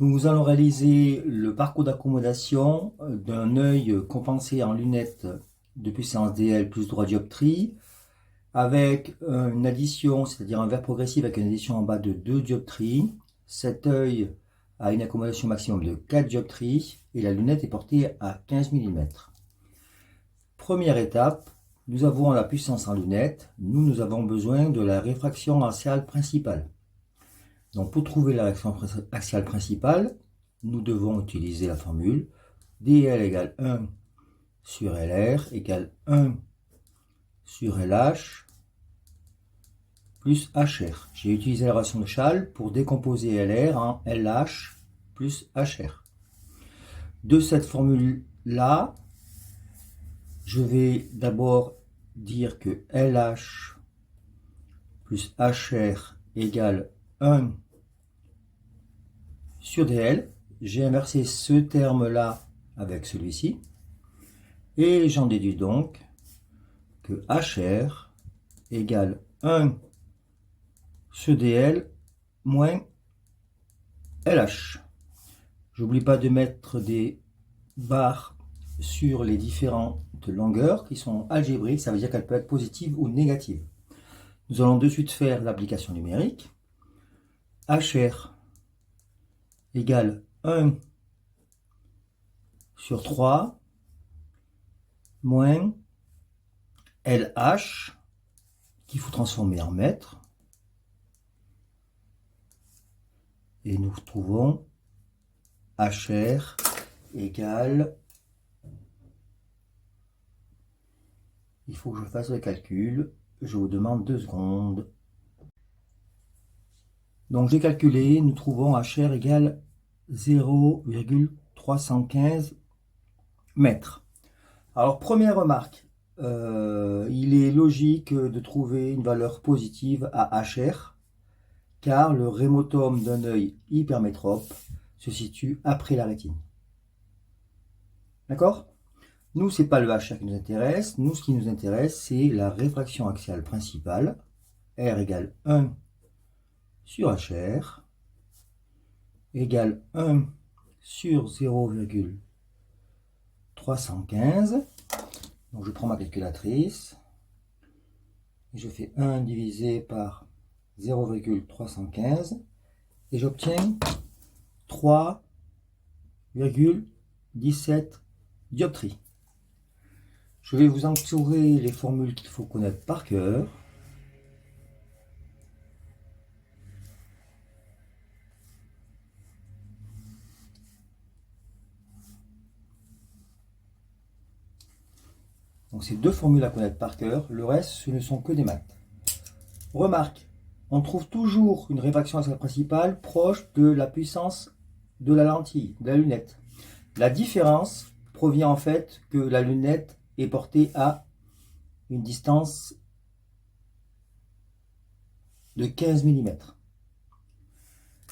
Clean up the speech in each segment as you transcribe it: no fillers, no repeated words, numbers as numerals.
Nous allons réaliser le parcours d'accommodation d'un œil compensé en lunettes de puissance DL plus droit dioptrie avec une addition, c'est-à-dire un verre progressif avec une addition en bas de 2 dioptries. Cet œil a une accommodation maximum de 4 dioptries et la lunette est portée à 15 mm. Première étape, nous avons la puissance en lunettes. Nous avons besoin de la réfraction axiale principale. Donc pour trouver la réfraction axiale principale, nous devons utiliser la formule dl égale 1 sur lr égale 1 sur lh plus hr. J'ai utilisé la relation de Schall pour décomposer lr en lh plus hr. De cette formule-là, je vais d'abord dire que lh plus hr égale 1 sur dl. J'ai inversé ce terme-là avec celui-ci. Et j'en déduis donc que hr égale 1 sur dl moins lh. J'oublie pas de mettre des barres sur les différentes longueurs qui sont algébriques, ça veut dire qu'elles peuvent être positives ou négatives. Nous allons de suite faire l'application numérique. hr égale 1 sur 3 moins LH qu'il faut transformer en mètres. Et nous retrouvons HR égale, il faut que je fasse le calcul, je vous demande 2 secondes. Donc j'ai calculé, nous trouvons HR égale 0,315 mètres. Alors première remarque, il est logique de trouver une valeur positive à HR, car le rémotome d'un œil hypermétrope se situe après la rétine. D'accord? Nous, ce n'est pas le HR qui nous intéresse. Nous, ce qui nous intéresse, c'est la réfraction axiale principale. R égale 1 sur HR égale 1 sur 0,315. Donc, je prends ma calculatrice. Et je fais 1 divisé par 0,315. Et j'obtiens 3,17 dioptries. Je vais vous entourer les formules qu'il faut connaître par cœur. Donc c'est deux formules à connaître par cœur, le reste ce ne sont que des maths. Remarque, on trouve toujours une réfraction axiale principale proche de la puissance de la lentille, de la lunette. La différence provient en fait que la lunette est portée à une distance de 15 mm.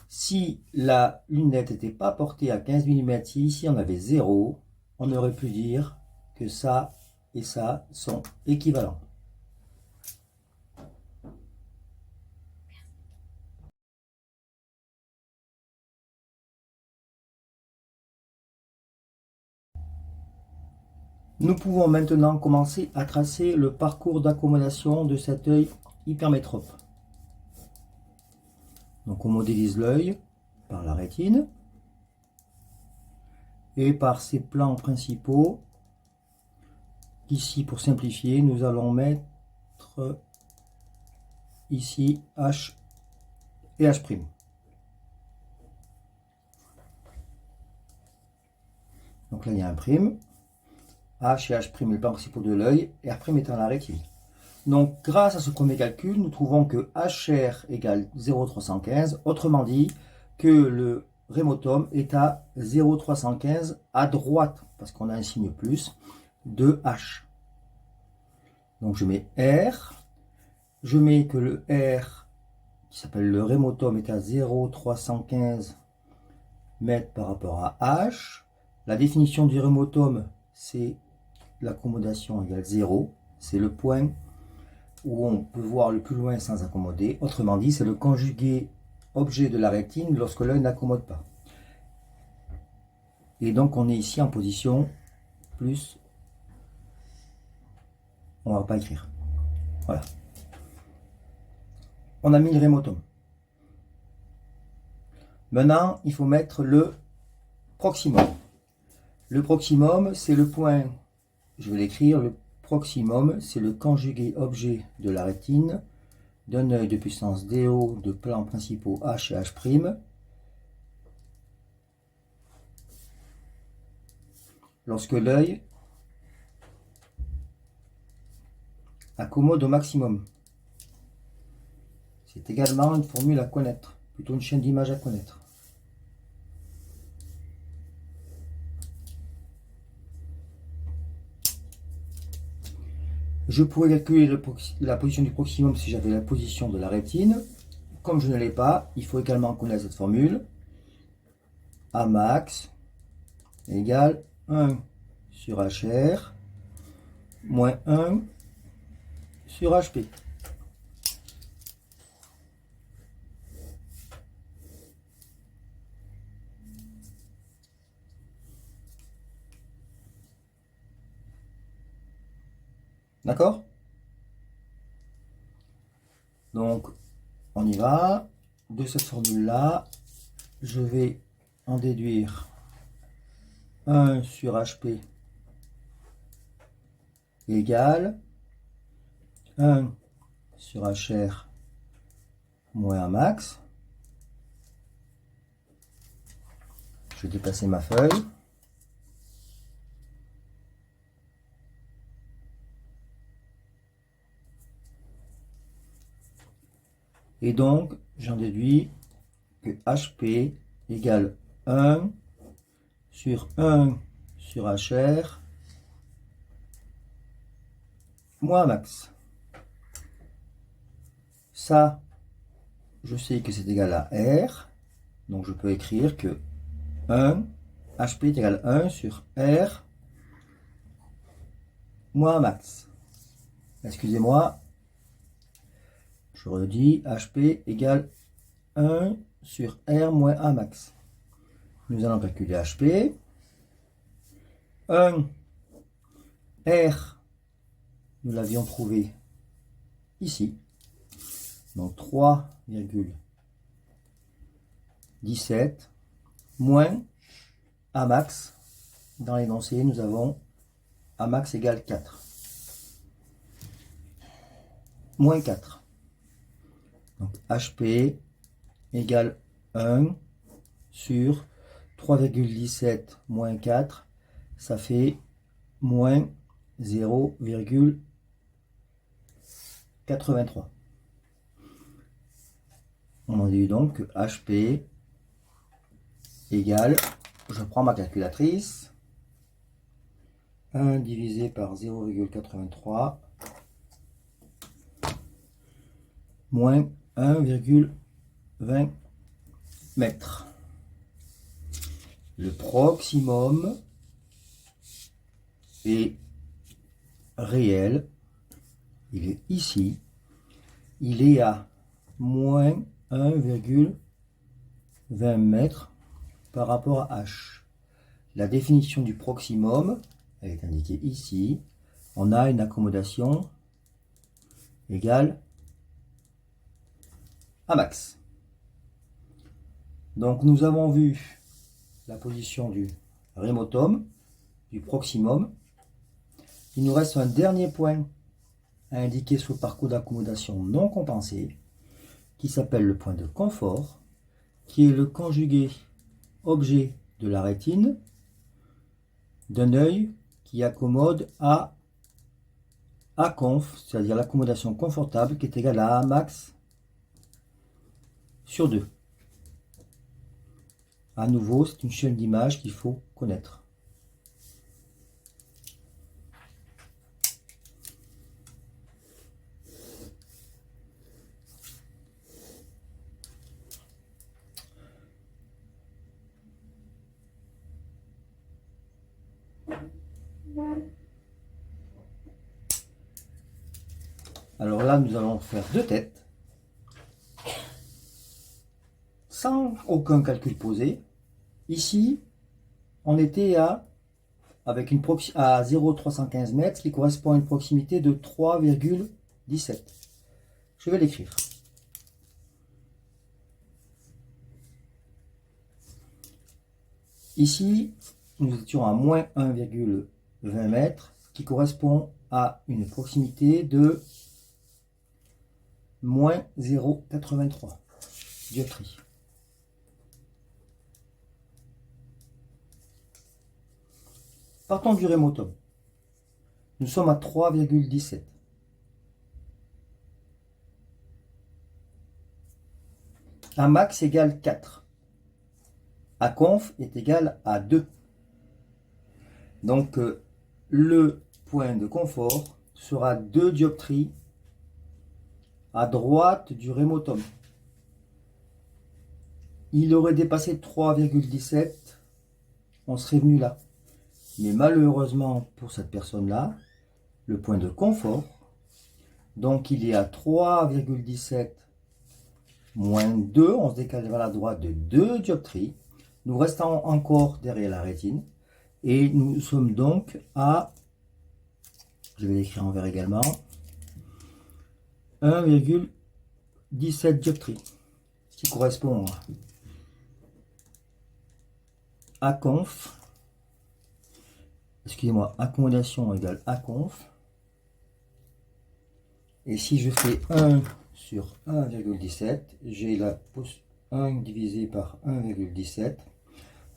Si la lunette n'était pas portée à 15 mm, si ici on avait 0, on aurait pu dire que ça et ça sont équivalents. Nous pouvons maintenant commencer à tracer le parcours d'accommodation de cet œil hypermétrope. Donc on modélise l'œil par la rétine et par ses plans principaux. Ici, pour simplifier, nous allons mettre ici H et H'. Donc là, il y a un prime. H et H', les plans principaux de l'œil, et R' étant la rétine. Donc, grâce à ce premier calcul, nous trouvons que HR égale 0,315, autrement dit que le rémotome est à 0,315 à droite, parce qu'on a un signe plus, de H. Donc je mets R, je mets que le R, qui s'appelle le rémotome, est à 0,315 mètres par rapport à H. La définition du rémotome, c'est l'accommodation égale 0, c'est le point où on peut voir le plus loin sans accommoder. Autrement dit, c'est le conjugué objet de la rétine lorsque l'œil n'accommode pas. Et donc on est ici en position plus, on va pas écrire. Voilà. On a mis le remotum. Maintenant, il faut mettre le proximum. Le proximum, c'est le point, je vais l'écrire, le proximum, c'est le conjugué objet de la rétine d'un œil de puissance DO de plans principaux H et H', lorsque l'œil accommode au maximum. C'est également une formule à connaître, plutôt une chaîne d'images à connaître. Je pourrais calculer la position du proximum si j'avais la position de la rétine. Comme je ne l'ai pas, il faut également connaître cette formule. A max égale 1 sur HR moins 1 sur HP. D'accord? Donc, on y va. De cette formule-là, je vais en déduire 1 sur HP égale 1 sur HR moins 1 max. Je vais déplacer ma feuille. Et donc, j'en déduis que HP égale 1 sur HR moins max. Ça, je sais que c'est égal à R. Donc, je peux écrire que 1, HP est égal à 1 sur R moins max. Excusez-moi, je redis, HP égale 1 sur R moins A max. Nous allons calculer HP. 1, R, nous l'avions trouvé ici. Donc 3,17 moins A max. Dans l'énoncé, nous avons A max égale 4. Moins 4. Donc HP égale 1 sur 3,17 moins 4, ça fait moins 0,83. On en dit donc que HP égale, je prends ma calculatrice, 1 divisé par 0,83 moins 1,20 mètres. Le proximum est réel, il est ici, il est à moins 1,20 mètres par rapport à H. La définition du proximum, elle est indiquée ici. On a une accommodation égale à max. Donc nous avons vu la position du remotum, du proximum. Il nous reste un dernier point à indiquer sur le parcours d'accommodation non compensé, qui s'appelle le point de confort, qui est le conjugué objet de la rétine d'un œil qui accommode à conf, c'est-à-dire l'accommodation confortable qui est égale à A max sur 2. À nouveau, c'est une chaîne d'images qu'il faut connaître. Alors là, nous allons faire deux têtes, sans aucun calcul posé. Ici, on était avec à 0,315 mètres, qui correspond à une proximité de 3,17. Je vais l'écrire. Ici, nous étions à moins 1,20 mètres, qui correspond à une proximité de moins 0,83 dioptrie. Partons du rémotum. Nous sommes à 3,17. A max égale 4. A conf est égal à 2. Donc, le point de confort sera 2 dioptries à droite du rémotum. Il aurait dépassé 3,17, on serait venu là. Mais malheureusement pour cette personne-là, le point de confort, donc il est à 3,17 moins 2, on se décale vers la droite de 2 dioptries. Nous restons encore derrière la rétine. Et nous sommes donc à, je vais l'écrire en vert également, 1,17 dioptries, ce qui correspond à conf, excusez-moi, accommodation égale à conf. Et si je fais 1 sur 1,17, j'ai la 1 divisé par 1,17.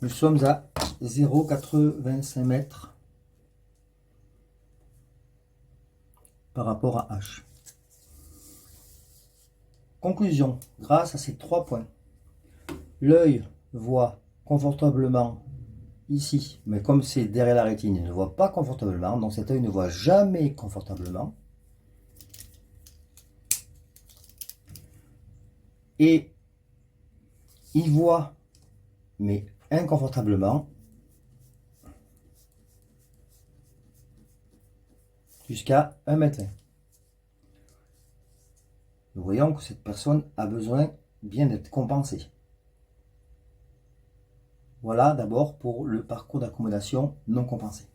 Nous sommes à 0,85 mètres par rapport à H. Conclusion, grâce à ces 3 points, l'œil voit confortablement ici, mais comme c'est derrière la rétine, il ne voit pas confortablement, donc cet œil ne voit jamais confortablement. Et il voit, mais inconfortablement, jusqu'à 1,20 m. Nous voyons que cette personne a besoin bien d'être compensée. Voilà d'abord pour le parcours d'accommodation non compensé.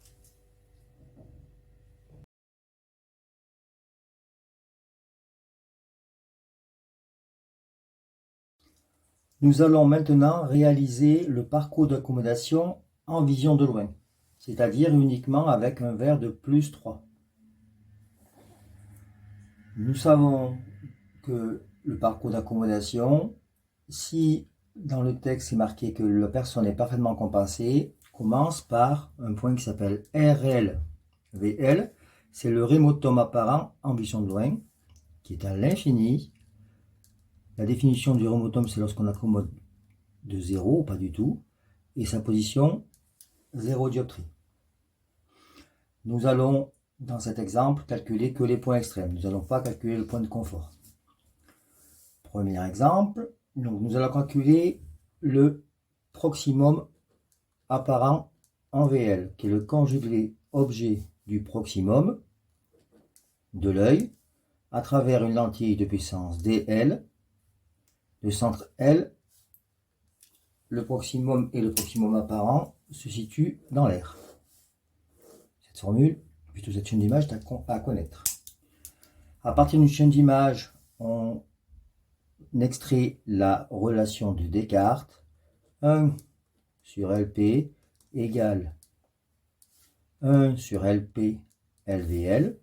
Nous allons maintenant réaliser le parcours d'accommodation en vision de loin, c'est-à-dire uniquement avec un verre de plus 3. Nous savons que le parcours d'accommodation, si dans le texte c'est marqué que la personne est parfaitement compensée, commence par un point qui s'appelle RLVL, c'est le rémotum apparent en vision de loin, qui est à l'infini. La définition du rémotum, c'est lorsqu'on accommode de 0, pas du tout, et sa position, 0 dioptrie. Nous allons, dans cet exemple, calculer que les points extrêmes. Nous n'allons pas calculer le point de confort. Premier exemple, donc nous allons calculer le proximum apparent en VL, qui est le conjugué objet du proximum de l'œil à travers une lentille de puissance DL, le centre L. Le proximum et le proximum apparent se situent dans l'air. Cette formule, plutôt cette chaîne d'images, à connaître. À partir d'une chaîne d'images, on extrait la relation de Descartes. 1 sur LP égale 1 sur LP LVL.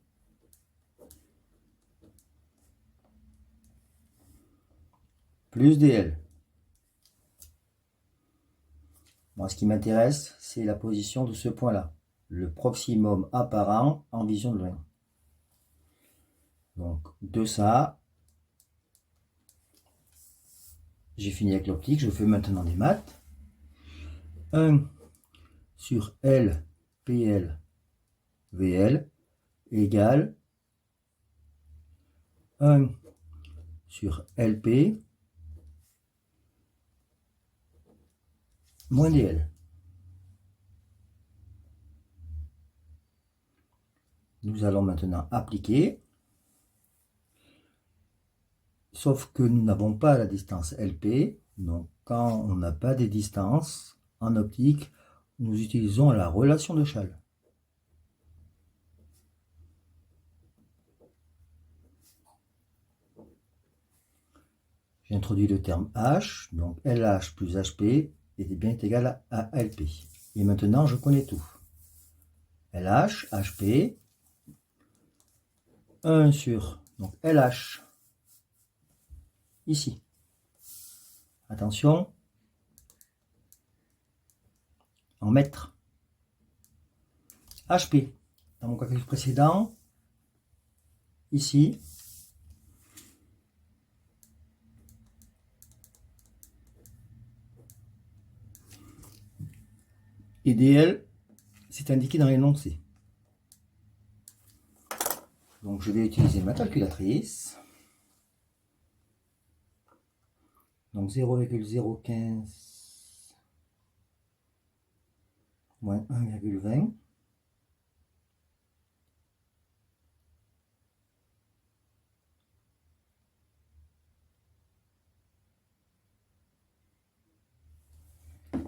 Plus DL. Moi, ce qui m'intéresse, c'est la position de ce point-là, le proximum apparent en vision de loin. Donc, de ça, j'ai fini avec l'optique, je fais maintenant des maths. 1 sur L, PL, VL égale 1 sur LP moins DL. Nous allons maintenant appliquer, sauf que nous n'avons pas la distance LP, donc quand on n'a pas des distances en optique, nous utilisons la relation de Schall. J'ai introduit le terme H, donc LH plus HP est bien égal à LP. Et maintenant, je connais tout. LH, HP, 1 sur donc LH, ici. Attention, en mètres. HP, dans mon calcul précédent, ici. Et DL, c'est indiqué dans l'énoncé. Donc je vais utiliser ma calculatrice. Donc 0,015 moins 1,20.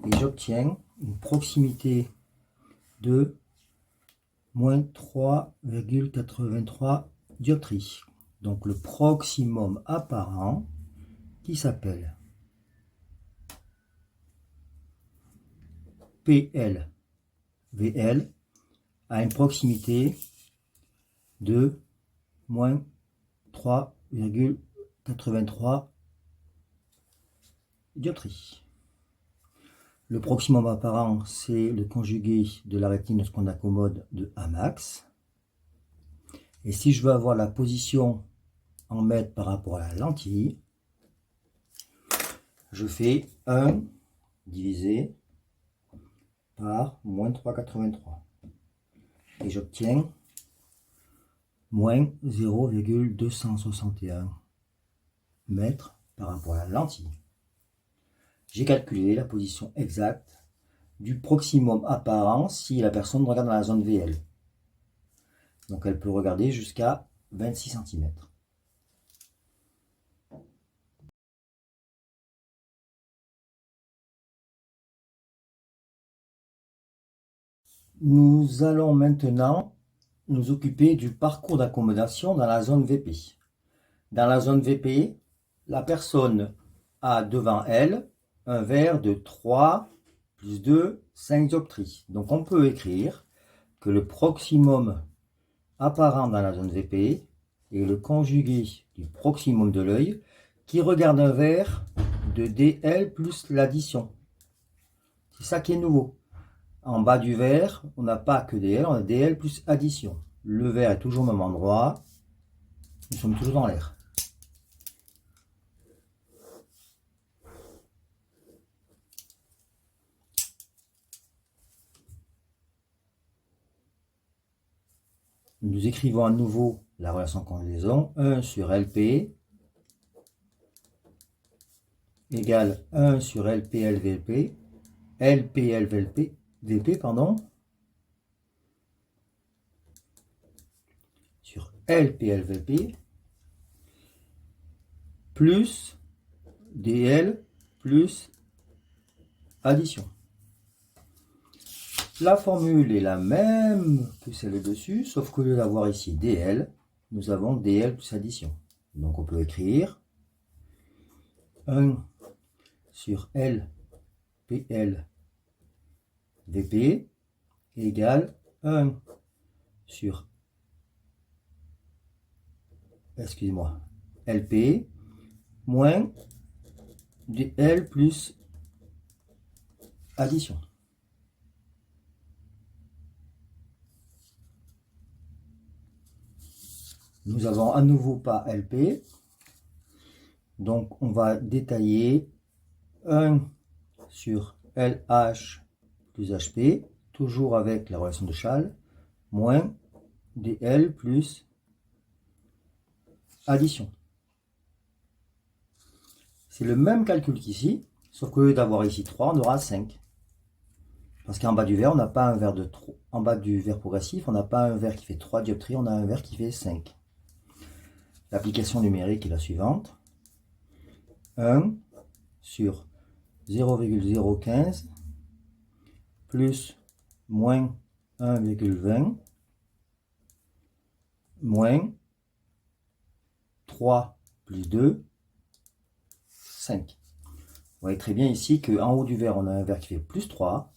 Et j'obtiens une proximité de moins 3,83 dioptries. Donc le proximum apparent qui s'appelle PLVL a une proximité de moins 3,83 dioptries. Le proximum apparent, c'est le conjugué de la rectiligne de seconde accommode de A max. Et si je veux avoir la position en mètres par rapport à la lentille, je fais 1 divisé par moins 3,83. Et j'obtiens moins 0,261 mètres par rapport à la lentille. J'ai calculé la position exacte du proximum apparent si la personne regarde dans la zone VL. Donc elle peut regarder jusqu'à 26 cm. Nous allons maintenant nous occuper du parcours d'accommodation dans la zone VP. Dans la zone VP, la personne a devant elle un verre de 3 plus 2, 5 dioptries. Donc on peut écrire que le proximum apparent dans la zone VP est le conjugué du proximum de l'œil qui regarde un verre de DL plus l'addition. C'est ça qui est nouveau. En bas du verre, on n'a pas que DL, on a DL plus addition. Le verre est toujours au même endroit. Nous sommes toujours dans l'air. Nous écrivons à nouveau la relation de conjugaison. 1 sur LP égale 1 sur LPLVP, LPLVP, VP, pardon, sur LPLVP, plus DL plus addition. La formule est la même que celle dessus, sauf qu'au lieu d'avoir ici DL, nous avons DL plus addition. Donc on peut écrire 1 sur LPL VP égale 1 sur, excusez-moi, LP moins DL plus addition. Nous avons à nouveau pas LP, donc on va détailler 1 sur LH plus HP, toujours avec la relation de Schall, moins DL plus addition. C'est le même calcul qu'ici, sauf qu'au lieu d'avoir ici 3, on aura 5. Parce qu'en bas du verre, on n'a pas un verre de 3. En bas du verre progressif, on n'a pas un verre qui fait 3 dioptries, on a un verre qui fait 5. L'application numérique est la suivante. 1 sur 0,015 plus moins 1,20 moins 3 plus 2, 5. Vous voyez très bien ici qu'en haut du verre, on a un verre qui fait plus 3.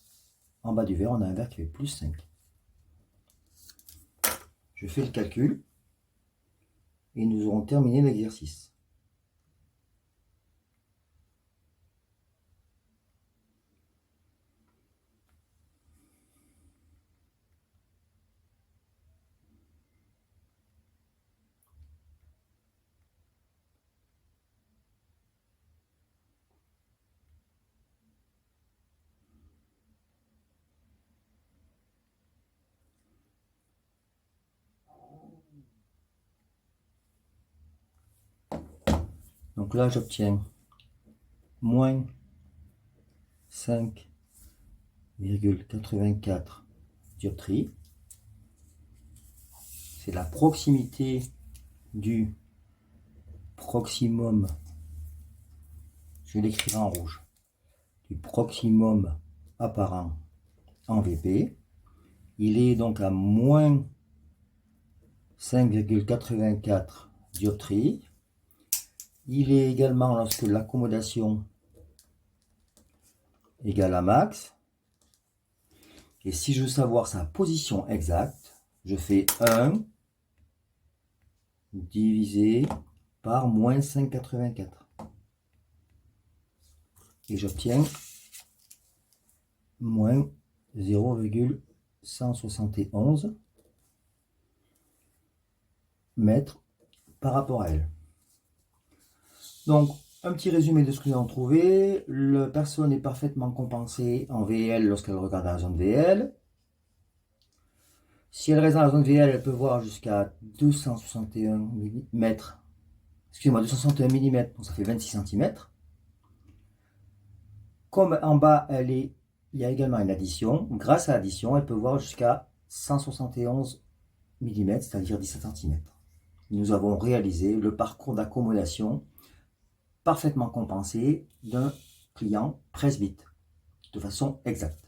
En bas du verre, on a un verre qui fait plus 5. Je fais le calcul et nous aurons terminé l'exercice. Donc là, j'obtiens moins 5,84 dioptries. C'est la proximité du proximum, je l'écrirai en rouge, du proximum apparent en VP. Il est donc à moins 5,84 dioptries. Il est également lorsque l'accommodation égale à max. Et si je veux savoir sa position exacte, je fais 1 divisé par moins 5,84. Et j'obtiens moins 0,171 mètres par rapport à elle. Donc, un petit résumé de ce que nous avons trouvé. La personne est parfaitement compensée en VL lorsqu'elle regarde la zone VL. Si elle reste dans la zone VL, elle peut voir jusqu'à 261 mm. Excusez-moi, 261 mm, donc ça fait 26 cm. Comme en bas, il y a également une addition. Grâce à l'addition, elle peut voir jusqu'à 171 mm, c'est-à-dire 17 cm. Nous avons réalisé le parcours d'accommodation parfaitement compensé d'un client Presbit de façon exacte.